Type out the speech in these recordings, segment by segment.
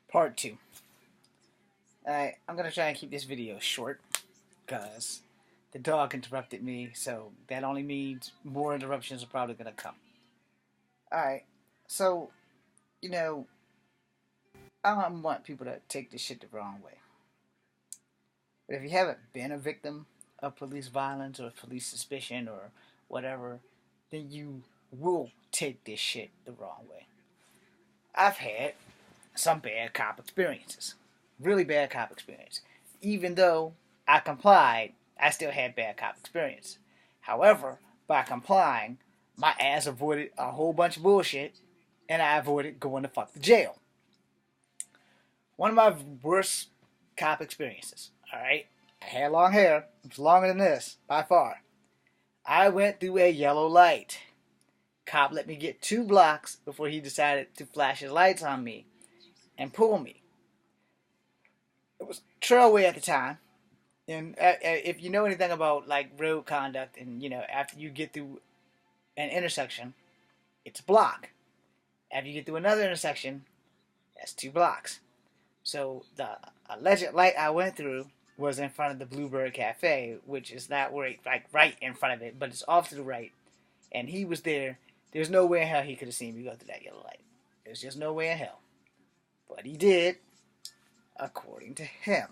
Part 2. Alright, I'm going to try and keep this video short because the dog interrupted me, so that only means more interruptions are probably going to come. Alright, so, you know, I don't want people to take this shit the wrong way. But if you haven't been a victim of police violence or police suspicion or whatever, then you will take this shit the wrong way. I've had some bad cop experiences. Really bad cop experience. Even though I complied, I still had bad cop experience. However, by complying, my ass avoided a whole bunch of bullshit, and I avoided going to fuck the jail. One of my worst cop experiences, alright? I had long hair. It was longer than this, by far. I went through a yellow light. Cop let me get 2 blocks before he decided to flash his lights on me and pull me. It was trailway at the time, and if you know anything about like road conduct, and you know, after you get through an intersection, it's a block. After you get through another intersection, that's 2 blocks. So the alleged light I went through was in front of the Bluebird Cafe, which is not like right in front of it, but it's off to the right. And he was there. There's no way in hell he could have seen me go through that yellow light. There's just no way in hell. But he did, according to him.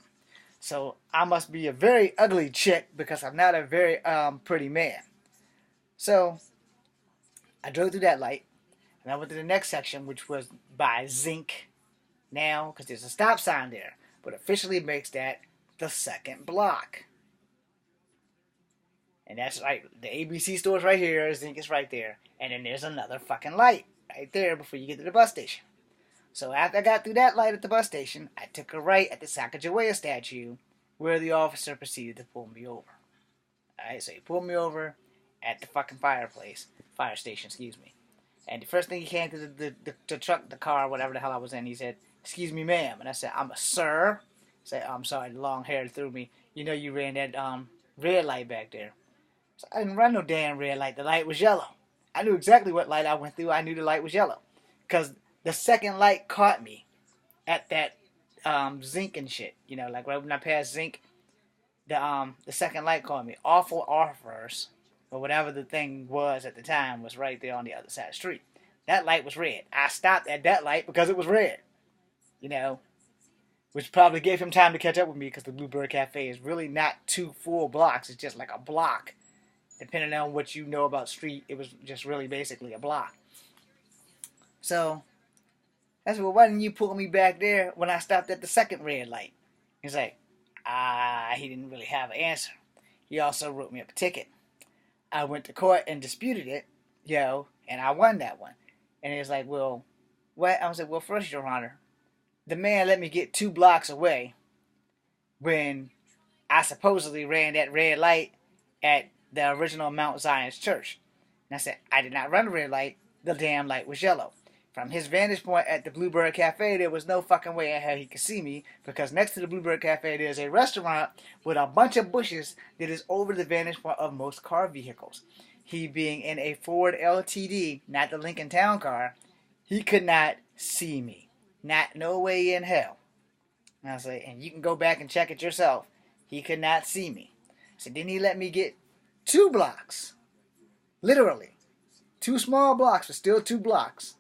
So I must be a very ugly chick because I'm not a very pretty man. So I drove through that light, and I went to the next section, which was by Zinc now, because there's a stop sign there, but officially makes that the second block. And that's right, the ABC store's right here, Zinc is right there, and then there's another fucking light right there before you get to the bus station. So after I got through that light at the bus station, I took a right at the Sacagawea statue, where the officer proceeded to pull me over. Alright, so he pulled me over at the fucking fire station, excuse me. And the first thing he came to the truck, the car, whatever the hell I was in, he said, "Excuse me, ma'am." And I said, "I'm a sir." He said, "I'm sorry, the long hair threw me. You know you ran that red light back there." So I didn't run no damn red light. The light was yellow. I knew exactly what light I went through. I knew the light was yellow. Because the second light caught me at that Zinc and shit. You know, like right when I passed Zinc, the second light caught me. Awful offers, or whatever the thing was at the time, was right there on the other side of the street. That light was red. I stopped at that light because it was red. You know, which probably gave him time to catch up with me because the Bluebird Cafe is really not 2 full blocks. It's just like a block. Depending on what you know about street, it was just really basically a block. So I said, "Well, why didn't you pull me back there when I stopped at the second red light?" He's like, he didn't really have an answer. He also wrote me up a ticket. I went to court and disputed it, and I won that one. And he was like, "Well, what?" I was like, "Well, first, Your Honor, the man let me get 2 blocks away when I supposedly ran that red light at the original Mount Zion's church." And I said, "I did not run the red light. The damn light was yellow." From his vantage point at the Bluebird Cafe, there was no fucking way in hell he could see me, because next to the Bluebird Cafe, there's a restaurant with a bunch of bushes that is over the vantage point of most car vehicles. He being in a Ford LTD, not the Lincoln Town Car, he could not see me. Not no way in hell. And I was like, and you can go back and check it yourself. He could not see me. So then he let me get 2 blocks. Literally. 2 small blocks, but still 2 blocks.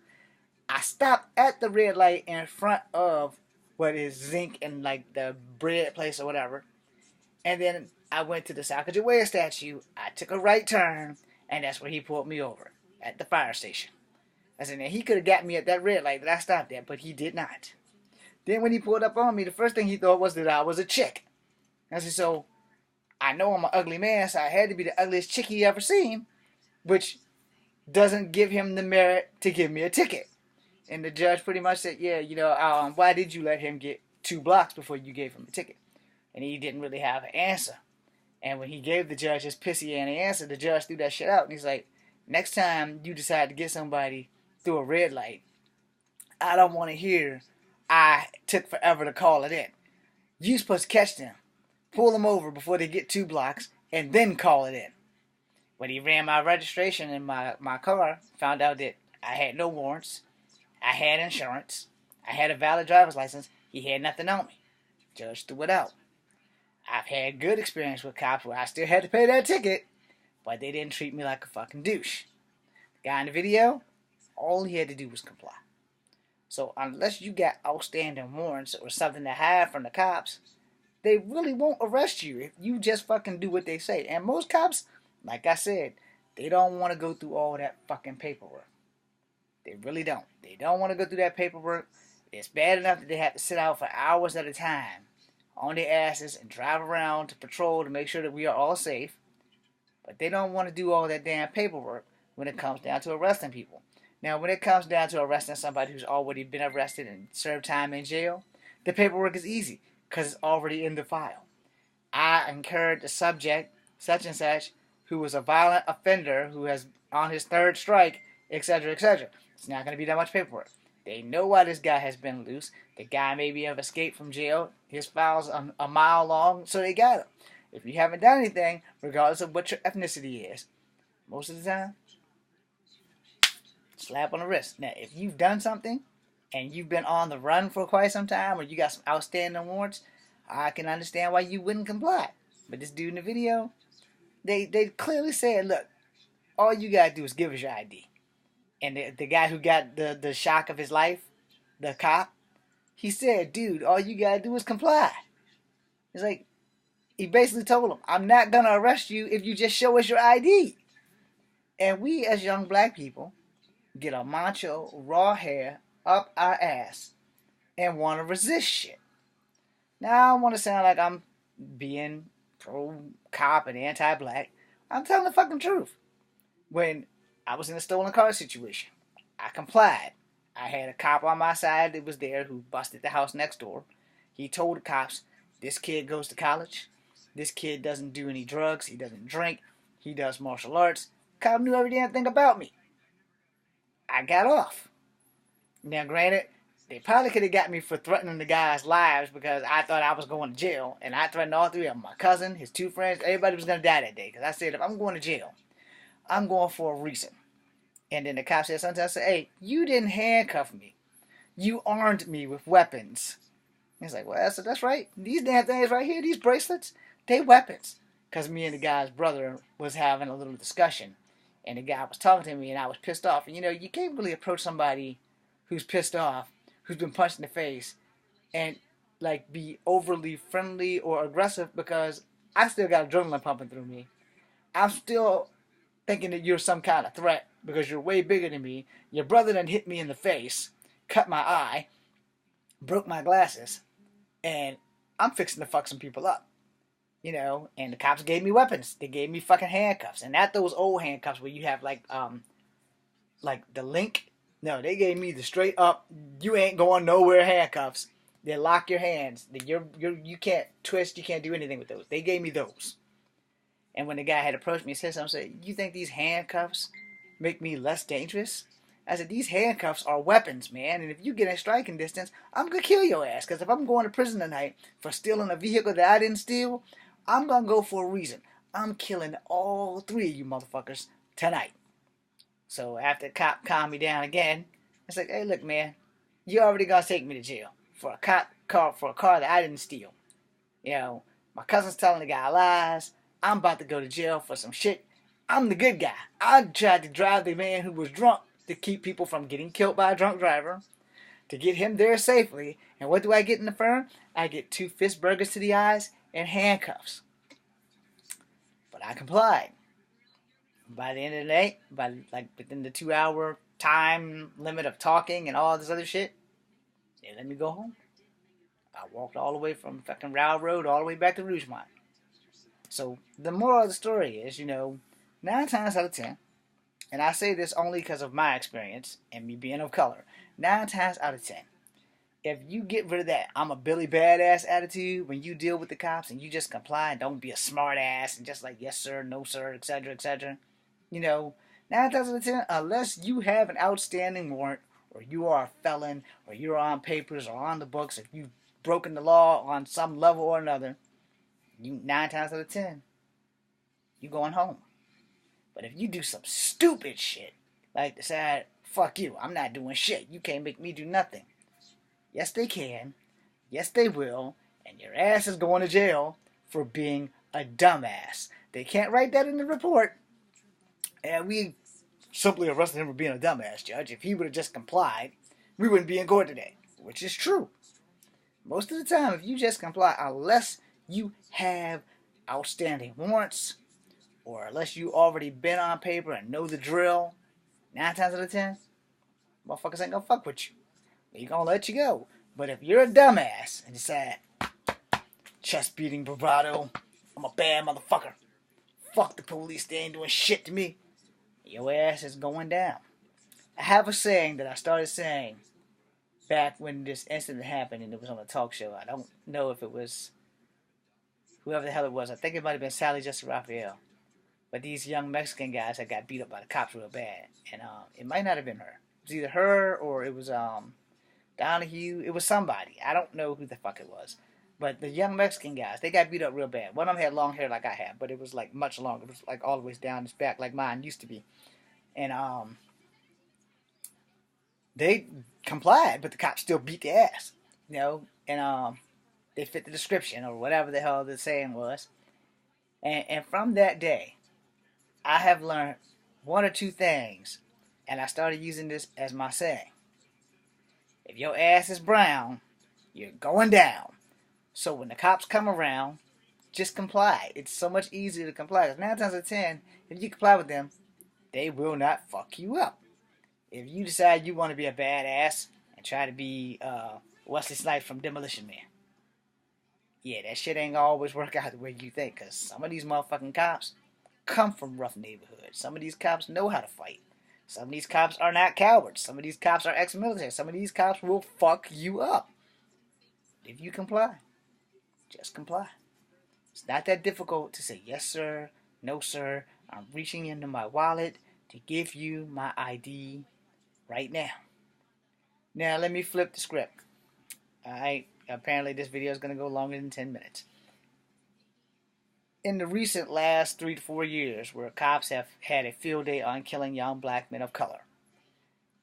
I stopped at the red light in front of what is Zinc and like the bread place or whatever. And then I went to the Sacagawea statue. I took a right turn, and that's where he pulled me over, at the fire station. I said, now he could have got me at that red light that I stopped at, but he did not. Then when he pulled up on me, the first thing he thought was that I was a chick. I said, so I know I'm an ugly man, so I had to be the ugliest chick he ever seen, which doesn't give him the merit to give me a ticket. And the judge pretty much said, yeah, why did you let him get 2 blocks before you gave him a ticket? And he didn't really have an answer. And when he gave the judge his pissy answer, the judge threw that shit out. And he's like, next time you decide to get somebody through a red light, I don't want to hear I took forever to call it in. You supposed to catch them, pull them over before they get 2 blocks, and then call it in. When he ran my registration in my car, found out that I had no warrants, I had insurance, I had a valid driver's license. He had nothing on me. Judge threw it out. I've had good experience with cops where I still had to pay that ticket, but they didn't treat me like a fucking douche. The guy in the video, all he had to do was comply. So unless you got outstanding warrants or something to hide from the cops, they really won't arrest you if you just fucking do what they say. And most cops, like I said, they don't want to go through all that fucking paperwork. They really don't. They don't want to go through that paperwork. It's bad enough that they have to sit out for hours at a time on their asses and drive around to patrol to make sure that we are all safe. But they don't want to do all that damn paperwork when it comes down to arresting people. Now, when it comes down to arresting somebody who's already been arrested and served time in jail, the paperwork is easy because it's already in the file. I incurred the subject, such and such, who was a violent offender, who has on his third strike, etc., etc. It's not going to be that much paperwork. They know why this guy has been loose. The guy maybe have escaped from jail. His file's a mile long, so they got him. If you haven't done anything, regardless of what your ethnicity is, most of the time, slap on the wrist. Now, if you've done something and you've been on the run for quite some time or you got some outstanding warrants, I can understand why you wouldn't comply. But this dude in the video, they clearly said, look, all you got to do is give us your ID. And the guy who got the shock of his life, the cop, he said, dude, all you got to do is comply. It's like, he basically told him, I'm not going to arrest you if you just show us your ID. And we as young black people get a macho, raw hair up our ass and want to resist shit. Now, I don't want to sound like I'm being pro-cop and anti-black. I'm telling the fucking truth. When I was in a stolen car situation, I complied. I had a cop on my side that was there who busted the house next door. He told the cops, this kid goes to college. This kid doesn't do any drugs. He doesn't drink. He does martial arts. The cop knew every damn thing about me. I got off. Now, granted, they probably could have got me for threatening the guys' lives because I thought I was going to jail. And I threatened all three of them. My cousin, his two friends, everybody was going to die that day. Because I said, if I'm going to jail, I'm going for a reason. And then the cop said something. I said, hey, you didn't handcuff me. You armed me with weapons. He's like, well, that's right. These damn things right here, these bracelets, they weapons. Because me and the guy's brother was having a little discussion. And the guy was talking to me and I was pissed off. And you know, you can't really approach somebody who's pissed off, who's been punched in the face, and like be overly friendly or aggressive because I still got adrenaline pumping through me. I'm still thinking that you're some kind of threat because you're way bigger than me. Your brother done hit me in the face, cut my eye, broke my glasses, and I'm fixing to fuck some people up. You know, and the cops gave me weapons. They gave me fucking handcuffs. And not those old handcuffs where you have like the link. No, they gave me the straight up, you ain't going nowhere handcuffs. They lock your hands. You can't twist, you can't do anything with those. They gave me those. And when the guy had approached me and said something, I said, you think these handcuffs make me less dangerous? I said, these handcuffs are weapons, man. And if you get in striking distance, I'm going to kill your ass. Because if I'm going to prison tonight for stealing a vehicle that I didn't steal, I'm going to go for a reason. I'm killing all three of you motherfuckers tonight. So after the cop calmed me down again, it's like, hey, look, man, you already going to take me to jail for a car that I didn't steal. You know, my cousin's telling the guy lies. I'm about to go to jail for some shit. I'm the good guy. I tried to drive the man who was drunk to keep people from getting killed by a drunk driver, to get him there safely. And what do I get in the firm? I get 2 fist burgers to the eyes and handcuffs. But I complied. By the end of the day, within the 2-hour time limit of talking and all this other shit, they let me go home. I walked all the way from fucking Railroad all the way back to Rougemont. So the moral of the story is, 9 times out of 10, and I say this only because of my experience and me being of color, 9 times out of 10, if you get rid of that I'm a Billy Badass attitude when you deal with the cops and you just comply and don't be a smart ass and just like yes sir, no sir, etc., etc., 9 times out of 10, unless you have an outstanding warrant or you are a felon or you're on papers or on the books, if you've broken the law on some level or another, 9 times out of 10, you going home. But if you do some stupid shit, like decide, fuck you, I'm not doing shit, you can't make me do nothing, Yes, they can. Yes, they will. And your ass is going to jail for being a dumbass. They can't write that in the report. And we simply arrested him for being a dumbass, Judge. If he would have just complied, we wouldn't be in court today. Which is true. Most of the time, if you just comply, unless you have outstanding warrants, or unless you already been on paper and know the drill, 9 times out of 10, motherfuckers ain't gonna fuck with you. They're gonna let you go. But if you're a dumbass and decide, chest beating bravado, I'm a bad motherfucker, fuck the police, they ain't doing shit to me, your ass is going down. I have a saying that I started saying back when this incident happened and it was on a talk show. I don't know if it was whoever the hell it was. I think it might have been Sally Jessica Raphael. But these young Mexican guys that got beat up by the cops real bad. And it might not have been her. It was either her or it was Donahue. It was somebody. I don't know who the fuck it was. But the young Mexican guys, they got beat up real bad. One of them had long hair like I have, but it was like much longer. It was like all the way down his back like mine used to be. And they complied, but the cops still beat their ass. You know? And they fit the description or whatever the hell the saying was. And from that day, I have learned one or two things, and I started using this as my saying. If your ass is brown, you're going down. So when the cops come around, just comply. It's so much easier to comply. 'Cause 9 times out of 10, if you comply with them, they will not fuck you up. If you decide you want to be a badass and try to be Wesley Snipes from Demolition Man, yeah, that shit ain't gonna always work out the way you think. Because some of these motherfucking cops come from rough neighborhoods. Some of these cops know how to fight. Some of these cops are not cowards. Some of these cops are ex-military. Some of these cops will fuck you up. If you comply, just comply. It's not that difficult to say yes sir, no sir, I'm reaching into my wallet to give you my ID right now. Now let me flip the script. Alright, apparently this video is going to go longer than 10 minutes. In the recent last 3 to 4 years, where cops have had a field day on killing young black men of color,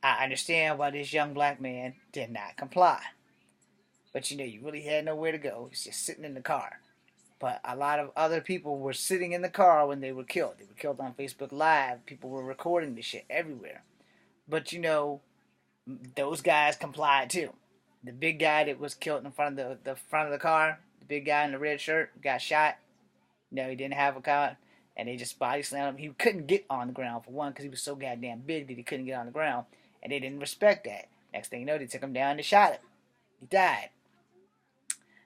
I understand why this young black man did not comply. But you really had nowhere to go. He's just sitting in the car. But a lot of other people were sitting in the car when they were killed. They were killed on Facebook Live. People were recording this shit everywhere. But those guys complied too. The big guy that was killed in front of the front of the car, the big guy in the red shirt, got shot. No, he didn't have a car, and they just body slammed him. He couldn't get on the ground, for one, because he was so goddamn big that he couldn't get on the ground, and they didn't respect that. Next thing you know, they took him down and shot him. He died.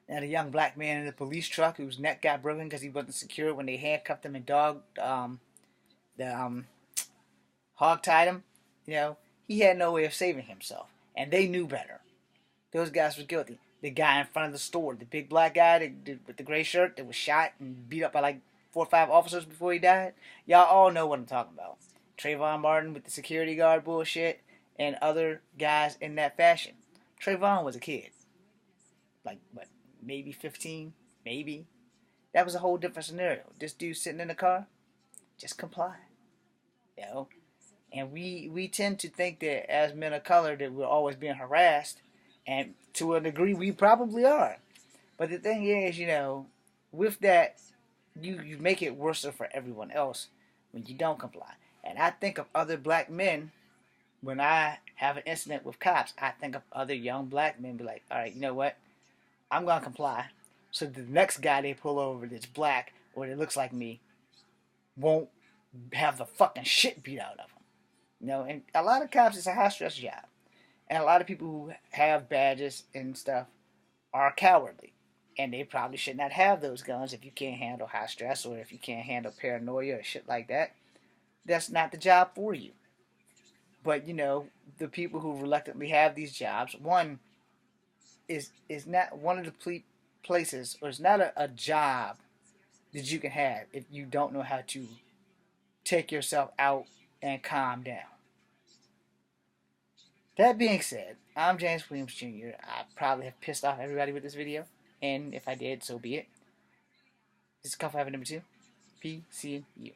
Now, the young black man in the police truck whose neck got broken because he wasn't secure when they handcuffed him and hog-tied him, he had no way of saving himself, and they knew better. Those guys were guilty. The guy in front of the store, the big black guy with the gray shirt that was shot and beat up by like 4 or 5 officers before he died. Y'all all know what I'm talking about. Trayvon Martin with the security guard bullshit and other guys in that fashion. Trayvon was a kid. Like, what, maybe 15? Maybe. That was a whole different scenario. This dude sitting in the car, just comply. And we tend to think that as men of color that we're always being harassed. And to a degree, we probably are. But the thing is, with that, you make it worse for everyone else when you don't comply. And I think of other black men, when I have an incident with cops, I think of other young black men be like, all right, you know what? I'm going to comply. So the next guy they pull over that's black or that looks like me won't have the fucking shit beat out of them. And a lot of cops, it's a high-stress job. And a lot of people who have badges and stuff are cowardly. And they probably should not have those guns if you can't handle high stress or if you can't handle paranoia or shit like that. That's not the job for you. But, the people who reluctantly have these jobs, one, is not one of the places, or it's not a job that you can have if you don't know how to take yourself out and calm down. That being said, I'm James Williams Jr. I probably have pissed off everybody with this video, and if I did, so be it. This is Coffee Habit number 2. PCU.